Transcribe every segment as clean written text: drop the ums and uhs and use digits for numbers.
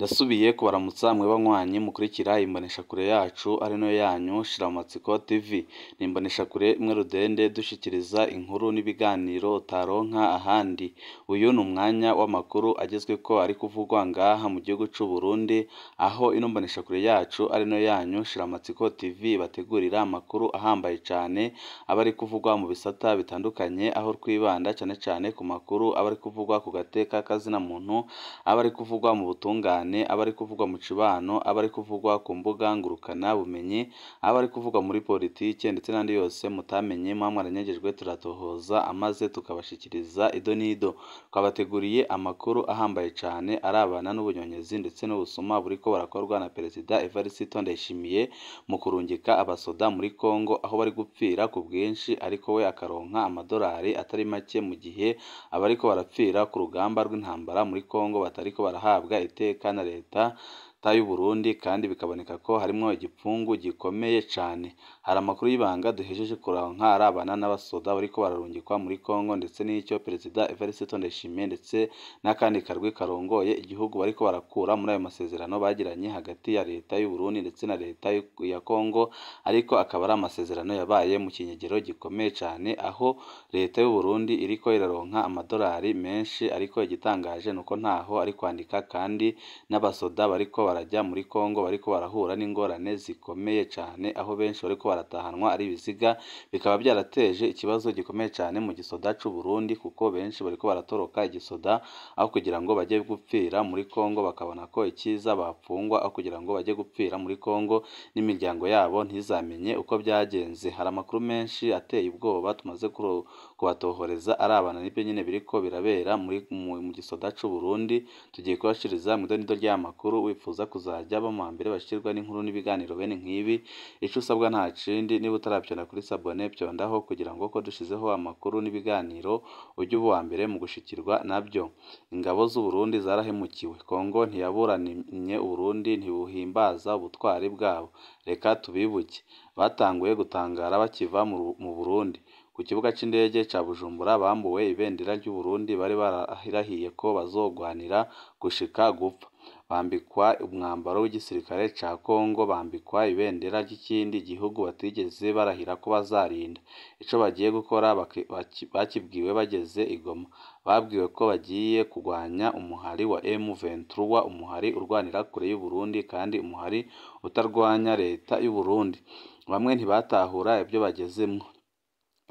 Ndasubiye kubaramutsa mwe banywanyi mukurikira imboneshakure yacu ari nayo yanyu Shiramatsiko TV. Ni imboneshakure imwe rudende dushikiriza inkuru n'ibiganiro utaronka ahandi. Uyu ni umwanya w'amakuru agezweko ari kuvugwa ngaha mu gihugu c'u Burundi, aho ino mboneshakure yacu ari nayo yanyu Shiramatsiko TV bategurira amakuru ahambaye cane aba ari kuvugwa mu bisata bitandukanye, aho twibanda cane cane ku makuru aba ari kuvugwa ku gateka kazina muntu, aba ari kuvugwa mu butungane, aba ari kuvugwa mu cibano, aba ari kuvugwa ku mbuga ngurukana bumenyi, aba ari kuvugwa muri politike ndetse n'andi yose mutamenye muba mwaranyagejwe turatohoza amaze tukabashikiriza ido n'ido. Twabateguriye amakuru ahambaye cane arabana n'ubunyonyezi ndetse n'ubusuma buriko barakorwa na Perezida Evariste Ndayishimiye mu kurungika abasoda muri Kongo, aho bari gupfira ku bwinshi ariko we akaronka amadolari atari make, mu gihe abariko barapfira ku rugamba rw'intambara muri Kongo batariko barahabwa iteka na leta y'u Burundi, kandi bikaboneka ko harimwo igipfungu gikomeye cane. Hari amakuru y'ibanga duhejeje kuronka arabana n'abasoda bariko bararungikwa muri Kongo, ndetse n'ico Perezida Evariste Ndayishimiye ndetse n'akandi karwi karongoye igihugu bariko barakura muri ayo masezerano bagiranye hagati ya leta y'u Burundi ndetse na leta ya Kongo, ariko akaba ari amasezerano yabaye mu kinyegero gikomeye cane, aho leta y'u Burundi iriko iraronka amadolari menshi, ariko igitangaje nuko ntaho ari kwandika, kandi n'abasoda bariko barajya muri Kongo bariko barahura n'ingorane zikomeye cane, aho benshi bariko baratahanwa ari ibiziga. Bikaba byarateje ikibazo gikomeye cane mu gisoda c'u Burundi, kuko benshi bariko baratoroka igisoda aho kugira ngo bajye gupfira muri Kongo, bakabona ko ikiza bapfungwa aho kugira ngo bajye gupfira muri Kongo n'imiryango yabo ntizamenye uko byagenze. Hari amakuru menshi ateye ubwoba tumaze kubatohoreza arabana n'ibyo nyene biriko birabera mu gisoda c'u Burundi. Tugiye kubashiriza mu idonido ry'amakuru. Wifuza kuzajya bama mbere bashirwa n'inkuru n'ibiganiro bene nk'ibi, ico usabwa nta kindi, niba utaravyonda kuri sabone vyondaho kugira ngo ko dushizeho amakuru n'ibiganiro ujye uba uwa mbere mu gushikirwa navyo. Ingabo z'u Burundi zarahemukiwe. Kongo ntiyaburanye Uburundi ntibuhimbaza ubutwari bwabo. Reka tubibuke. Batanguye gutangara bakiva mu Burundi. Ku kibuga c'indege ca Bujumbura bambuwe ibendera ry'u Burundi bari barahirahiye ko bazogwanira gushika gupfa. Bambikwa umwambaro w'igisirikare ca Kongo, bambikwa ibendera ry'ikindi gihugu batigeze barahira ko bazarinda. Ico bagiye gukora bakibwiwe bageze i Goma. Babwiwe ko bagiye kugwanya umuhari wa M23, umuhari urwanira kure y'u Burundi kandi umuhari utarwanya leta y'u Burundi. Bamwe ntibatahura ibyo bagezemwo.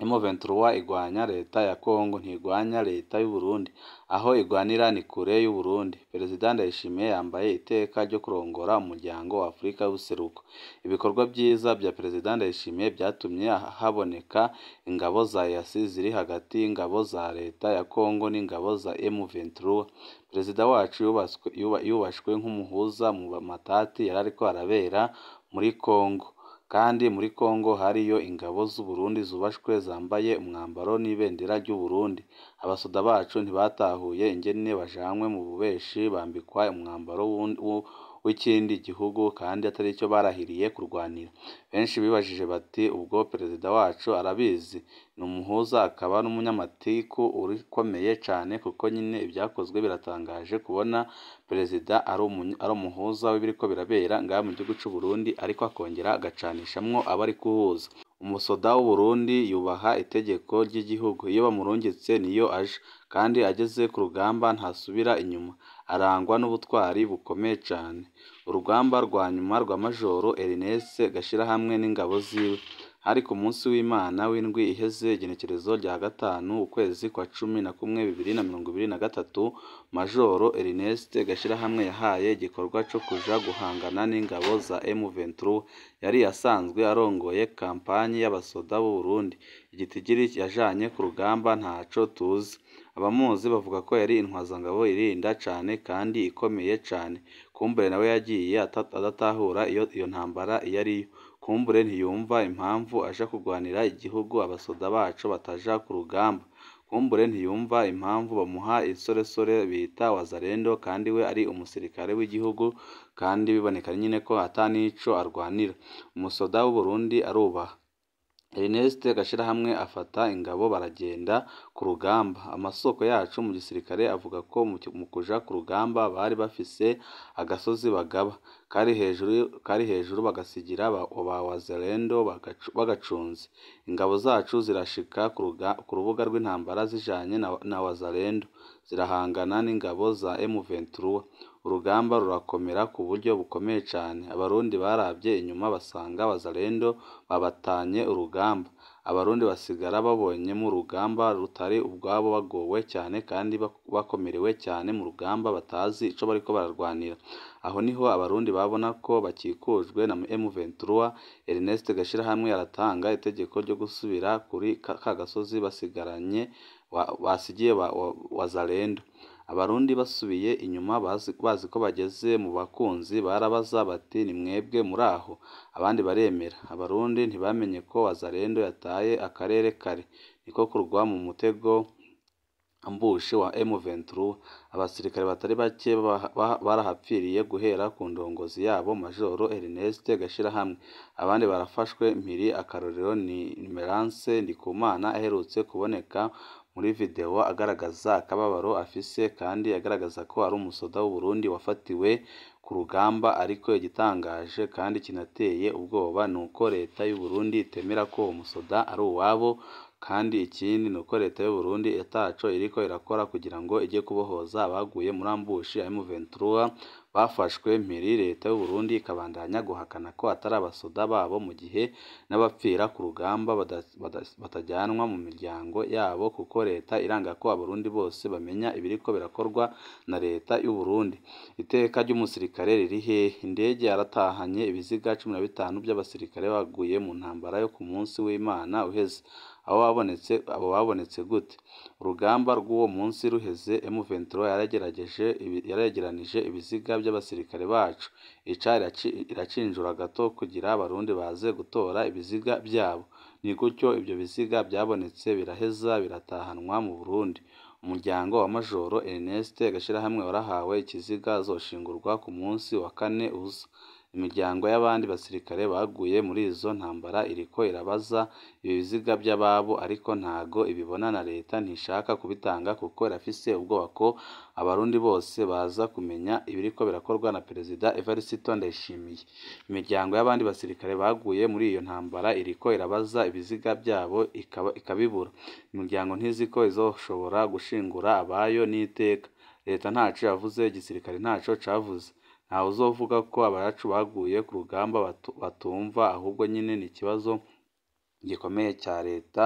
M23 igwanya leta ya Kongo, ntigwanya leta y'u Burundi. Aho igwanira ni kure y'u Burundi. Perezida Ndayishimiye yambaye iteka ryo kurongora umuryango wa Afurika y'ubuseruko. Ibikorwa byiza bya Perezida Ndayishimiye byatumye haboneka ingabo za EAC ziri hagati y'ingabo za leta ya Kongo n'ingabo za M23. Perezida wacu yubashwe nk'umuhuza mu matati yarariko arabera muri Kongo. Kandi muri Kongo hariyo ingabo z'u Burundi zubashwe zambaye umwambaro n'ibendera ry'u Burundi. Abasoda bacu ntibatahuye ingene bajanwe mu bubeshi bambikwa umwambaro w'ikindi gihugu kandi atari cyo barahiriye kurwanira. Benshi bibajije bati ubwo Perezida wacu arabizi? Ni umuhuza akaba n'umunyamatiku ukomeye cane, kuko nyine ibyakozwe biratangaje kubona Perezida ari umuhuza w'ibiriko birabera ngaha mu gihugu c'u Burundi, ariko akongera agacanishamwo abari kuhuza. Umusoda w'u Burundi yubaha itegeko ry'igihugu. Iyo bamurungitse niyo aja, kandi ageze ku rugamba ntasubira inyuma. Arangwa n'ubutwari bukomeye cane. Urugamba rwa nyuma rwa Majoro Ernest Gashirahamwe n'ingabo ziwe hari ku munsi w'Imana w'indwi iheze igenekerezo rya 5 ukwezi kwa 11 2023. Majoro Ernest Gashirahamwe yahaye igikorwa co kuja guhangana n'ingabo za M23. Yari asanzwe arongoye kampanyi y'abasoda b'u Burundi. Igitigiri yajanye ku rugamba ntaco tuzi. Abamuzi bavuga ko yari intwazangabo irinda cane kandi ikomeye cane. Kumbure nawe yagiye adatahura iyo ntambara iyo ariyo. Kumbure ntiyumva impamvu aja kugwanira igihugu abasoda bacu bataja ku rugamba. Kumbure ntiyumva impamvu bamuha insoresore bita wazalendo, kandi we ari umusirikare w'igihugu, kandi biboneka nyine ko atanico arwanira. Umusoda w'u Burundi arubaha. Ernest Gashirahamwe afata ingabo baragenda ku rugamba. Amasoko yacu mu gisirikare avuga ko mu kuja ku rugamba bari bafise agasozi bagaba kari hejuru bagasigira ba wazalendo bagacunze. Ingabo zacu zirashika ku rubuga rw'intambara zijanye na wazalendo zirahangana n'ingabo za M23. Urugamba rurakomera ku buryo bukomeye cyane. Abarundi barabye inyuma basanga wazalendo babatanye urugamba. Abarundi basigara babonye mu rugamba rutari ubwabo bagowe cyane kandi bakomerewe cyane mu rugamba batazi ico bariko bararwanira. Aho niho abarundi babona ko bakikujwe na M23. Ernest Gashirahamwe aratanga itegeko ryo gusubira kuri ka gasozi basigiye wazalendo. Abarundi basubiye inyuma bazi ko bageze mu bakunzi barabaza bati ni mwebwe muri aho? Abandi baremera. Abarundi ntibamenye ko wazalendo yataye akarere kare, niko kurwa mu mutego ambushi wa M23. Abasirikare batari bake barahapfiriye guhera ku ndongozi yabo Majoro Ernest Gashirahamwe. Abandi barafashwe mpiri. Akarorero ni Merance Ndikumana aherutse kuboneka muri video agaragaza akababaro afise kandi agaragaza ko ari umusoda w'u Burundi wafatiwe ku rugamba. Ariko igitangaje kandi kinateye ubwoba nuko leta y'u Burundi itemera ko umusoda ari uwabo, kandi ikindi nuko leta y'u Burundi ataco iriko irakora kugira ngo ijye kubohoza abaguye muri ambushi ya M23 bafashwe mpiri. Leta y'u Burundi ikabandanya guhakana ko atari abasoda babo mu gihe n'abapfira ku rugamba batajyanwa mu miryango yabo, kuko leta iranga ko abarundi bose bamenya ibiriko birakorwa na leta y'u Burundi. Iteka ry'umusirikare riri hehe? Indege yaratahanye ibiziga 15 by'abasirikare baguye mu ntambara yo ku munsi w'Imana uheze. Abo babonetse gute? Urugamba rw'uwo munsi ruheze M23 yaregeranije ibiziga by'abasirikare bacu iracinjura gato kugira abarundi baze gutora ibiziga byabo. Ni gutyo ibyo biziga byabonetse biraheza biratahanwa mu Burundi. Umuryango wa Majoro Ernest Gashirahamwe warahawe ikiziga azoshingurwa ku munsi wa 4 uza. Imiryango y'abandi basirikare baguye muri izo ntambara iriko irabaza ibi biziga by'ababo, ariko ntago ibibona na leta ntishaka kubitanga kuko irafise ubwoba ko abarundi bose baza kumenya ibiriko birakorwa na Perezida Evariste Ndayishimiye. Imiryango y'abandi basirikare baguye muri iyo ntambara iriko irabaza ibiziga byabo ikabibura. Imiryango ntizi ko izoshobora gushingura abayo n'iteka. Leta ntaco yavuze, igisirikare ntaco cavuze. Ntawe uzovuga ko abacu baguye ku rugamba batumva, ahubwo nyine ni ikibazo gikomeye cya leta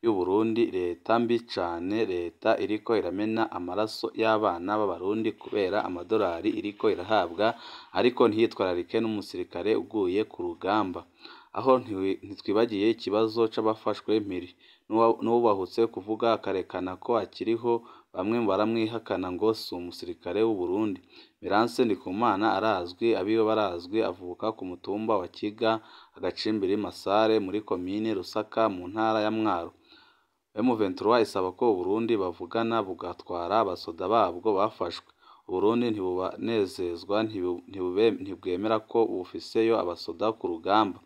y'u Burundi. Leta mbi cane, leta iriko iramena amaraso y'abana b'abarundi kubera amadolari iriko irahabwa, ariko ntiyitwararike n'umusirikare uguye ku rugamba. Aho ntitwibagiye ikibazo c'abafashwe mpiri. N'uwubahutse kuvuga akarekana ko akiriho, bamwe baramwihakana ngo si umusirikare w'u Burundi. Merance Ndikumana arazwi, abiwe barazwi, avuka ku mutumba wa Kiga agacimbiri Masare muri komine Rusaka mu ntara ya Mwaro. M23 isaba ko u Burundi bavugana bugatwara abasoda babwo bafashwe. U Burundi ntibubanezezwa, ntibwemera ko bufiseyo abasoda ku rugamba.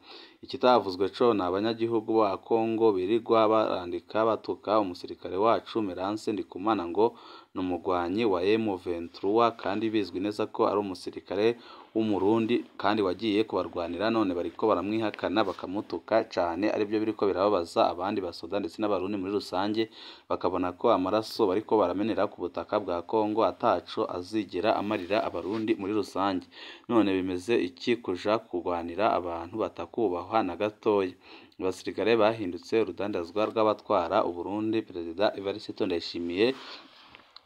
Ikitavuzwe co ni abanyagihugu ba Kongo birirwa barandika batuka umusirikare wacu Merance Ndikumana ngo n'umugwanyi wa M23, kandi bizwi neza ko ari umusirikare w'umurundi kandi wagiye kubarwanira. None bariko baramwihakana bakamutuka cane, aribyo biriko birababaza abandi basoda ndetse n'abarundi muri rusange, bakabona ko amaraso bariko baramenera ku butaka bwa Kongo ataco azigera amarira abarundi muri rusange. None bimeze iki kuja kurwanira abantu batakubahwa na gatoya? Abasirikare bahindutse urudandazwa rw'abatwara u Burundi. Perezida Evariste Ndayishimiye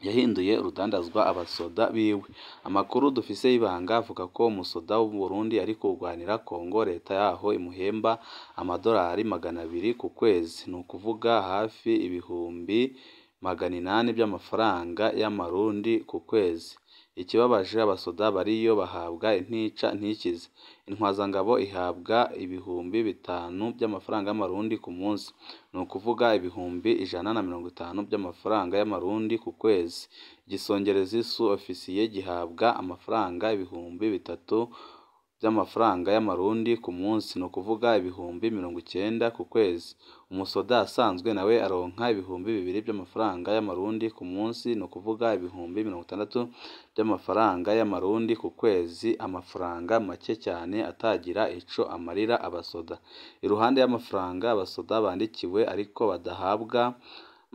yahinduye urudandazwa abasoda biwe. Amakuru dufise y'ibanga avuga ko umusoda w'u Burundi ari kurwanira Kongo, leta yaho imuhemba amadolari 200 ku kwezi, ni ukuvuga hafi ibihumbi 800 by'amafaranga y'amarundi ku kwezi. Ikibabaje, abasoda bariyo bahabwa intica ntikize. Intwazangabo ihabwa ibihumbi 5 by'amafaranga y'amarundi ku munsi, ni ukuvuga ibihumbi 150 by'amafaranga y'amarundi ku kwezi. Igisongerezi su ofisiye gihabwa amafaranga ibihumbi 3 by'amafaranga y'amarundi ku munsi, ni ukuvuga ibihumbi 90 ku kwezi. Umusoda asanzwe nawe aronka ibihumbi 2 by'amafaranga y'amarundi ku munsi, ni ukuvuga ibihumbi 60 by'amafaranga y'amarundi ku kwezi, amafaranga make cyane atagira ico amarira abasoda. Iruhande y'amafaranga abasoda bandikiwe ariko badahabwa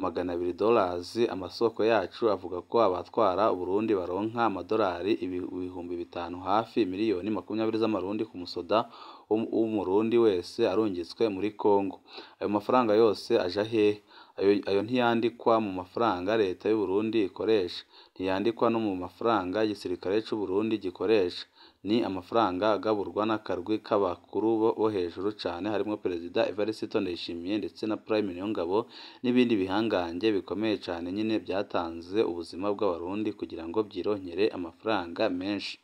$200, amasoko yacu avuga ko abatwara Uburundi baronka amadolari ibihumbi 5 hafi miliyoni 20 z'amarundi ku musoda w'umurundi wese arungitswe muri Kongo. Ayo mafaranga yose aja hehe? Ayo ntiyandikwa mu mafaranga leta y'u Burundi ikoresha, ntiyandikwa no mu mafaranga igisirikare c'u Burundi gikoresha. Ni amafaranga agaburwa n'akarwi k'abakuru bo hejuru cane harimwo Perezida Evariste Ndayishimiye ndetse na Prime Niyongabo n'ibindi bihangange bikomeye cane nyine byatanze ubuzima bw'abarundi kugira ngo byironkere amafaranga menshi.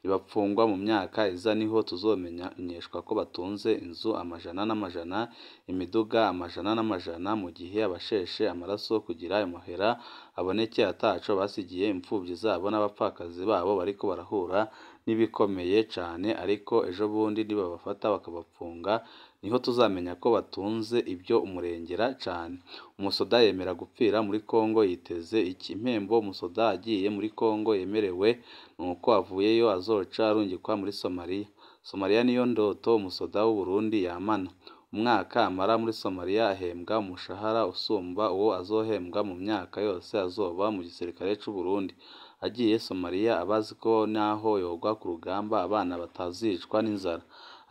Ibapfungwa mu myaka iza niho tuzomenyeshwa ko batunze inzu amajana n'amajana, imiduga amajana n'amajana, mu gihe abasheshe amaraso kugira ayo mahera aboneke ataco basigiye impfuvyi zabo n'abapfakazi babo bariko barahura n'ibikomeye cane, ariko ejo bundi nibabafata bakabapfunga niho tuzamenya ko batunze ibyo umurengera cane. Umusoda yemera gupfira muri Kongo yiteze iki? Impembo umusoda agiye muri Kongo yemerewe nuko avuyeyo azoca arungikwa muri Somalia. Somalia niyo ndoto umusoda w'u Burundi yamana. Umwaka amara muri Somalia ahembwa umushahara usumba uwo azohembwa mu myaka yose azoba mu gisirikare c'u Burundi. Agiye Somalia abazi ko naho yogwa ku rugamba abana batazicwa n'inzara.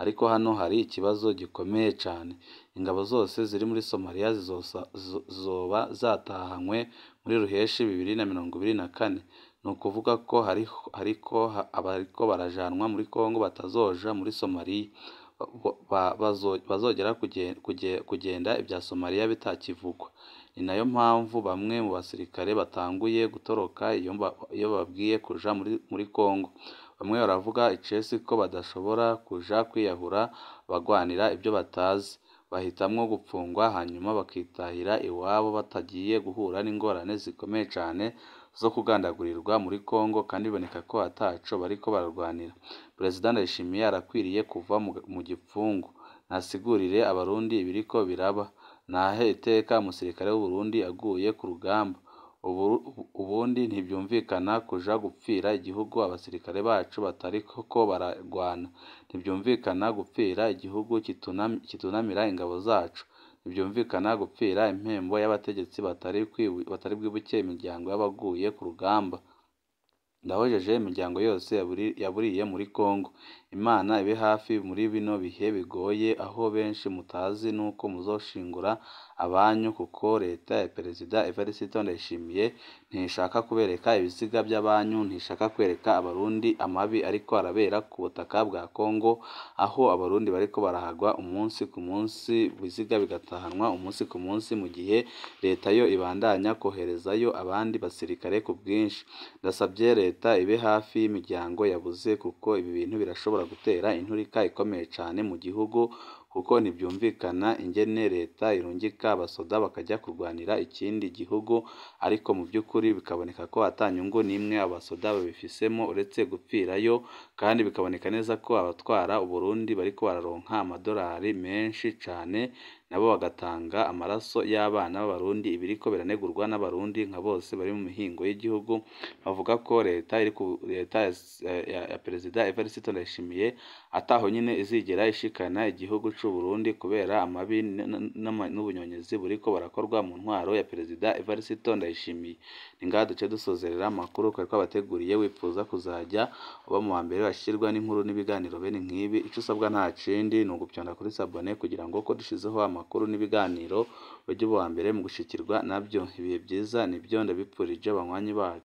Ariko hano hari ikibazo gikomeye cane. Ingabo zose ziri muri Somalia zizoba zatahanywe muri Ruheshi 2024. Ni ukuvuga ko abariko barajanwa muri Kongo batazoja muri Somalia. Bazogera kugenda ibya Somalia bitakivugwa. Ni nayo mpamvu bamwe mu basirikare batanguye gutoroka iyo babwiye kuja muri Kongo. Bamwe baravuga icesi ko badashobora kuja kwiyahura bagwanira ibyo batazi. Bahitamwo gupfungwa hanyuma bakitahira iwabo batagiye guhura n'ingorane zikomeye cane zo kugandagurirwa muri Kongo, kandi biboneka ko ataco bariko bararwanira. Perezida Ndayishimiye arakwiriye kuva mu gipfungu, nasigurire abarundi ibiriko biraba, nahe iteka umusirikare w'u Burundi aguye ku rugamba. Ubundi ntibyumvikana kuja gupfira igihugu abasirikare bacu batariko bararwana. Ntibyumvikana gupfira igihugu kitunamira ingabo zacu. Ntibyumvikana gupfira impembo y'abategetsi batari bwibuke imiryango y'abaguye ku rugamba. Ndahojeje imiryango yose yaburiye muri Kongo. Imana ibe hafi muri bino bihe bigoye, aho benshi mutazi nuko muzoshingura abanyu, kuko leta ya Perezida Evariste Ndayishimiye ntishaka kubereka ibiziga by'abanyu, ntishaka kwereka abarundi amabi ariko arabera ku butaka bwa Kongo, aho abarundi bariko barahagwa umunsi ku munsi, ibiziga bigatahanwa umunsi ku munsi, mu gihe leta yo ibandanya koherezayo abandi basirikare ku bwinshi. Ndasabye leta ibe hafi y'imiryango yabuze, kuko ibi bintu birashobora gutera inturika ikomeye cane mu gihugu, kuko ntibyumvikana ingene leta irungika abasoda bakajya kurwanira ikindi gihugu, ariko mu by'ukuri bikaboneka ko atanyungu n'imwe abasoda babifisemo uretse gupfirayo, kandi bikaboneka neza ko abatwara Uburundi bariko bararonka amadolari menshi cane, nabo bagatanga amaraso y'abana b'abarundi. Ibiriko biranegurwa n'abarundi nka bose bari mu mihingo y'igihugu, bavuga ko leta ya Perezida Evariste Ndayishimiye ataho nyine izigera ishikana igihugu c'u Burundi, kubera amabi n'ubunyonyezi buriko barakorwa mu ntwaro ya Perezida Evariste Ndayishimiye. Ni ngaha duce dusozerera amakuru twari twabateguriye. Wifuza kuzajya uba mu wa mbere bashirwa n'inkuru n'ibiganiro bene nk'ibi, ico usabwa nta kindi ni ugupyonda kuri sabone kugira ngo ko dushizeho amakuru n'ibiganiro ujye uba uwa mbere mu gushikirwa nabyo. Ibihe byiza nibyo ndabipfurije abanywanyi bacu.